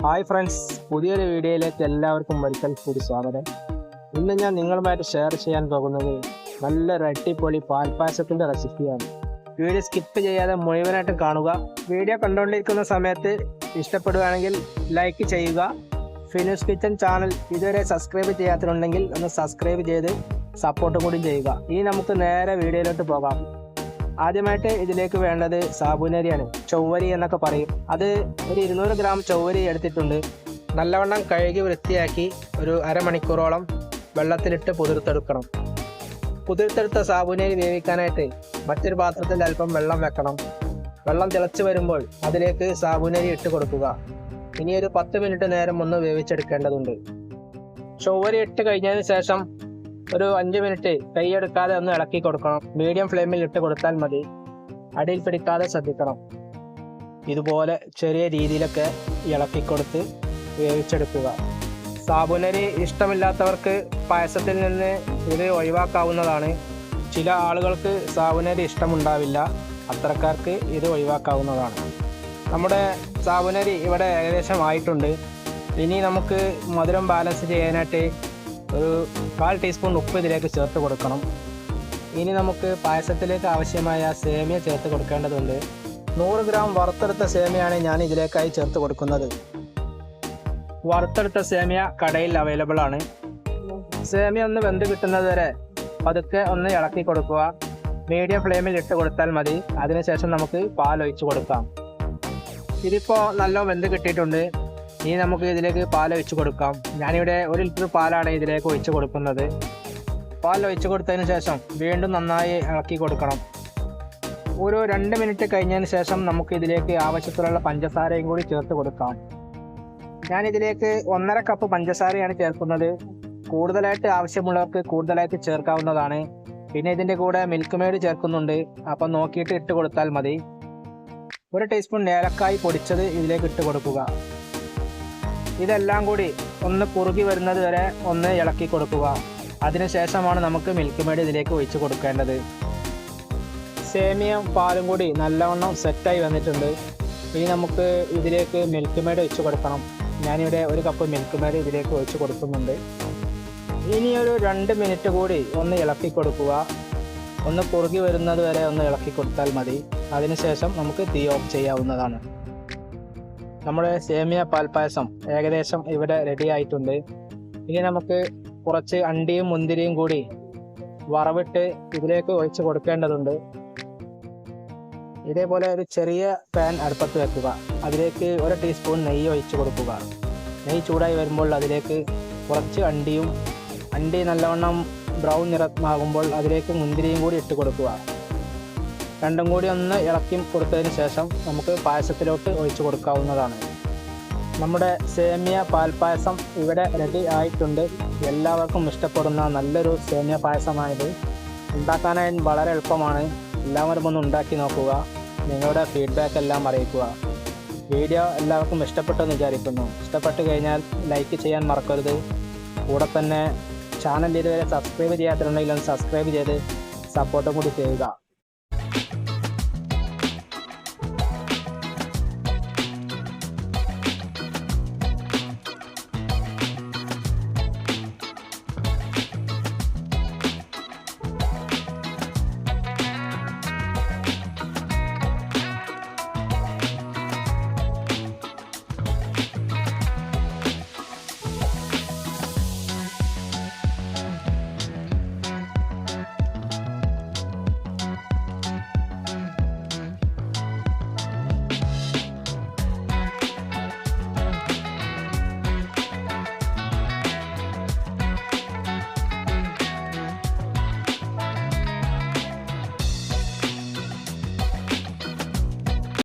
Hi friends, പുതിയൊരു വീഡിയോയിലേക്ക് എല്ലാവർക്കും ഒരിക്കൽ കൂടി സ്വാഗതം. ഇന്ന് ഞാൻ നിങ്ങളുമായിട്ട് ഷെയർ ചെയ്യാൻ പോകുന്നത് നല്ലൊരു അടിപൊളി പാൽപ്പായസത്തിൻ്റെ റെസിപ്പിയാണ്. വീഡിയോ സ്കിപ്പ് ചെയ്യാതെ മുഴുവനായിട്ട് കാണുക. വീഡിയോ കണ്ടുകൊണ്ടിരിക്കുന്ന സമയത്ത് ഇഷ്ടപ്പെടുകയാണെങ്കിൽ ലൈക്ക് ചെയ്യുക. ഫിനൂസ് കിച്ചൻ ചാനൽ ഇതുവരെ സബ്സ്ക്രൈബ് ചെയ്യാത്തിട്ടുണ്ടെങ്കിൽ ഒന്ന് സബ്സ്ക്രൈബ് ചെയ്ത് സപ്പോർട്ട് കൂടി ചെയ്യുക. ഇനി നമുക്ക് നേരെ വീഡിയോയിലോട്ട് പോകാം. ആദ്യമായിട്ട് ഇതിലേക്ക് വേണ്ടത് സാബുനരിയാണ്, ചൊവ്വരി എന്നൊക്കെ പറയും. അത് ഒരു 200 ഗ്രാം ചൊവ്വരി എടുത്തിട്ടുണ്ട്. നല്ലവണ്ണം കഴുകി വൃത്തിയാക്കി ഒരു അരമണിക്കൂറോളം വെള്ളത്തിലിട്ട് കുതിർത്തെടുക്കണം. കുതിർത്തെടുത്ത സാബുനരി വേവിക്കാനായിട്ട് മറ്റൊരു പാത്രത്തിൽ അല്പം വെള്ളം വെക്കണം. വെള്ളം തിളച്ച് വരുമ്പോൾ അതിലേക്ക് സാബുനരി ഇട്ട് കൊടുക്കുക. ഇനി ഒരു 10 മിനിറ്റ് നേരം ഒന്ന് വേവിച്ചെടുക്കേണ്ടതുണ്ട്. ചൊവ്വരി ഇട്ട് കഴിഞ്ഞതിന് ശേഷം ഒരു 5 മിനിറ്റ് കൈയെടുക്കാതെ ഒന്ന് ഇളക്കി കൊടുക്കണം. മീഡിയം ഫ്ലെയിമിൽ ഇട്ട് കൊടുത്താൽ മതി. അടിയിൽ പിടിക്കാതെ ശ്രദ്ധിക്കണം. ഇതുപോലെ ചെറിയ രീതിയിലൊക്കെ ഇളക്കി കൊടുത്ത് വേവിച്ചെടുക്കുക. സാബുനരി ഇഷ്ടമില്ലാത്തവർക്ക് പായസത്തിൽ നിന്ന് ഇത് ഒഴിവാക്കാവുന്നതാണ്. ചില ആളുകൾക്ക് സാബുനരി ഇഷ്ടമുണ്ടാവില്ല, അത്തരക്കാർക്ക് ഇത് ഒഴിവാക്കാവുന്നതാണ്. നമ്മുടെ സാബുനരി ഇവിടെ ഏകദേശം ആയിട്ടുണ്ട്. ഇനി നമുക്ക് മധുരം ബാലൻസ് ചെയ്യാനായിട്ട് ഒരു 1/4 ടീസ്പൂൺ ഉപ്പ് ഇതിലേക്ക് ചേർത്ത് കൊടുക്കണം. ഇനി നമുക്ക് പായസത്തിലേക്ക് ആവശ്യമായ സേമിയ ചേർത്ത് കൊടുക്കേണ്ടതുണ്ട്. 100 ഗ്രാം വറുത്തെടുത്ത സേമിയാണ് ഞാൻ ഇതിലേക്കായി ചേർത്ത് കൊടുക്കുന്നത്. വറുത്തെടുത്ത സേമിയ കടയിൽ അവൈലബിൾ ആണ്. സേമിയ ഒന്ന് വെന്ത് കിട്ടുന്നത് വരെ പതുക്കെ ഒന്ന് ഇളക്കി കൊടുക്കുക. മീഡിയം ഫ്ലെയിമിൽ ഇട്ട് കൊടുത്താൽ മതി. അതിനുശേഷം നമുക്ക് പാൽ ഒഴിച്ച് കൊടുക്കാം. ഇതിപ്പോൾ നല്ല വെന്ത് കിട്ടിയിട്ടുണ്ട്. ഇനി നമുക്ക് ഇതിലേക്ക് പാൽ ഒഴിച്ച് കൊടുക്കാം. ഞാനിവിടെ 1 ലിറ്റർ പാലാണ് ഇതിലേക്ക് ഒഴിച്ച് കൊടുക്കുന്നത്. പാൽ ഒഴിച്ച് കൊടുത്തതിന് ശേഷം വീണ്ടും നന്നായി ഇളക്കി കൊടുക്കണം. ഒരു 2 മിനിറ്റ് കഴിഞ്ഞതിന് ശേഷം നമുക്ക് ഇതിലേക്ക് ആവശ്യത്തിലുള്ള പഞ്ചസാരയും കൂടി ചേർത്ത് കൊടുക്കാം. ഞാനിതിലേക്ക് 1.5 കപ്പ് പഞ്ചസാരയാണ് ചേർക്കുന്നത്. കൂടുതലായിട്ട് ആവശ്യമുള്ളവർക്ക് കൂടുതലായിട്ട് ചേർക്കാവുന്നതാണ്. പിന്നെ ഇതിൻ്റെ കൂടെ മിൽക്ക് മെയ്ഡ് ചേർക്കുന്നുണ്ട്. അപ്പം നോക്കിയിട്ട് ഇട്ട് കൊടുത്താൽ മതി. 1 ടീസ്പൂൺ ഏലക്കായ് പൊടിച്ചത് ഇതിലേക്ക് ഇട്ട് കൊടുക്കുക. ഇതെല്ലാം കൂടി ഒന്ന് കുറുകി വരുന്നത് വരെ ഒന്ന് ഇളക്കി കൊടുക്കുക. അതിനുശേഷമാണ് നമുക്ക് മിൽക്ക് മെയ്ഡ് ഇതിലേക്ക് ഒഴിച്ച് കൊടുക്കേണ്ടത്. സേമിയയും പാലും കൂടി നല്ലവണ്ണം സെറ്റായി വന്നിട്ടുണ്ട്. ഇനി നമുക്ക് ഇതിലേക്ക് മിൽക്ക് മെയ്ഡ് ഒഴിച്ച് കൊടുക്കണം. ഞാനിവിടെ 1 കപ്പ് മിൽക്ക് മെയ്ഡ് ഇതിലേക്ക് ഒഴിച്ച് കൊടുക്കുന്നുണ്ട്. ഇനി ഒരു 2 മിനിറ്റ് കൂടി ഒന്ന് ഇളക്കി കൊടുക്കുക. ഒന്ന് കുറുകി വരുന്നത് വരെ ഒന്ന് ഇളക്കി കൊടുത്താൽ മതി. അതിനുശേഷം നമുക്ക് തീ ഓഫ് ചെയ്യാവുന്നതാണ്. നമ്മുടെ സേമിയ പാൽപ്പായസം ഏകദേശം ഇവിടെ റെഡി ആയിട്ടുണ്ട്. ഇനി നമുക്ക് കുറച്ച് അണ്ടിയും മുന്തിരിയും കൂടി വറവിട്ട് ഇതിലേക്ക് ഒഴിച്ച് കൊടുക്കേണ്ടതുണ്ട്. ഇതേപോലെ ഒരു ചെറിയ പാൻ അടുപ്പത്ത് വെക്കുക. അതിലേക്ക് 1 ടീസ്പൂൺ നെയ്യ് ഒഴിച്ച് കൊടുക്കുക. നെയ്യ് ചൂടായി വരുമ്പോൾ അതിലേക്ക് കുറച്ച് അണ്ടി നല്ലവണ്ണം ബ്രൗൺ നിറമാകുമ്പോൾ അതിലേക്ക് മുന്തിരിയും കൂടി ഇട്ട് കൊടുക്കുക. രണ്ടും കൂടി ഒന്ന് ഇളക്കി കൊടുത്തതിന് ശേഷം നമുക്ക് പായസത്തിലോട്ട് ഒഴിച്ച് കൊടുക്കാവുന്നതാണ്. നമ്മുടെ സേമിയ പാൽപ്പായസം ഇവിടെ റെഡി ആയിട്ടുണ്ട്. എല്ലാവർക്കും ഇഷ്ടപ്പെടുന്ന നല്ലൊരു സേമിയ പായസമാണിത്. ഉണ്ടാക്കാനായി വളരെ എളുപ്പമാണ്. എല്ലാവരും ഒന്ന് ഉണ്ടാക്കി നോക്കുക. നിങ്ങളുടെ ഫീഡ്ബാക്ക് എല്ലാം അറിയിക്കുക. വീഡിയോ എല്ലാവർക്കും ഇഷ്ടപ്പെട്ടെന്ന് വിചാരിക്കുന്നു. ഇഷ്ടപ്പെട്ട് കഴിഞ്ഞാൽ ലൈക്ക് ചെയ്യാൻ മറക്കരുത്. കൂടെ തന്നെ ചാനൽ ഇതുവരെ സബ്സ്ക്രൈബ് ചെയ്യാത്തിട്ടുണ്ടെങ്കിൽ ഒന്ന് സബ്സ്ക്രൈബ് ചെയ്ത് സപ്പോർട്ടും കൂടി ചെയ്യുക.